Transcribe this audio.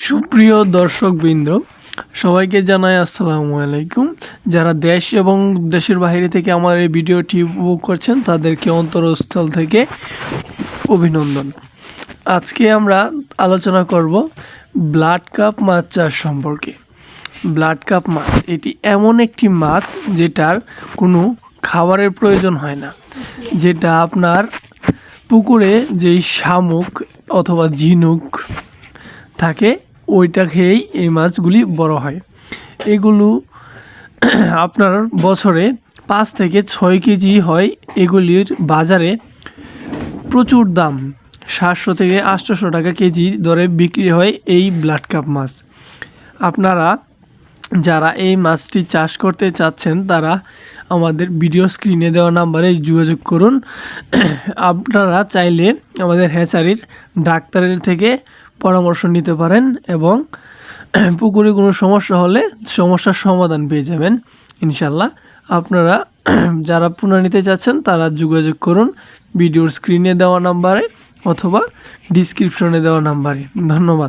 সুপ্রিয় দর্শকবৃন্দ, সবাইকে জানাই আসসালামু আলাইকুম। যারা দেশ এবং দেশের বাইরে থেকে আমার এই ভিডিওটি উপভোগ করছেন তাদেরকে অন্তরস্থল থেকে অভিনন্দন। আজকে আমরা আলোচনা করব ব্লাড কাপ মাছ চাষ সম্পর্কে। ব্লাড কাপ মাছ এটি এমন একটি মাছ যেটার কোনো খাবারের প্রয়োজন হয় না, যেটা আপনার পুকুরে যেই শামুক অথবা ঝিনুক থাকে ওইটা খেয়েই এই মাছগুলি বড় হয়। এগুলো আপনার বছরে 5 থেকে 6 কেজি হয়। এগুলির বাজারে প্রচুর দাম, 700 থেকে 800 টাকা কেজি দরে বিক্রি হয় এই ব্লাড কাপ মাছ। আপনারা যারা এই মাছটি চাষ করতে চাচ্ছেন তারা আমাদের ভিডিও স্ক্রিনে দেওয়া নাম্বারে যোগাযোগ করুন। আপনারা চাইলে আমাদের হ্যাচারির ডাক্তারের থেকে পরামর্শ নিতে পারেন এবং পুকুরে কোনো সমস্যা হলে সমস্যার সমাধান পেয়ে যাবেন ইনশাল্লাহ। আপনারা যারা পোনা নিতে চাচ্ছেন তারা যোগাযোগ করুন ভিডিওর স্ক্রিনে দেওয়া নাম্বারে অথবা ডিসক্রিপশনে দেওয়া নাম্বারে। ধন্যবাদ।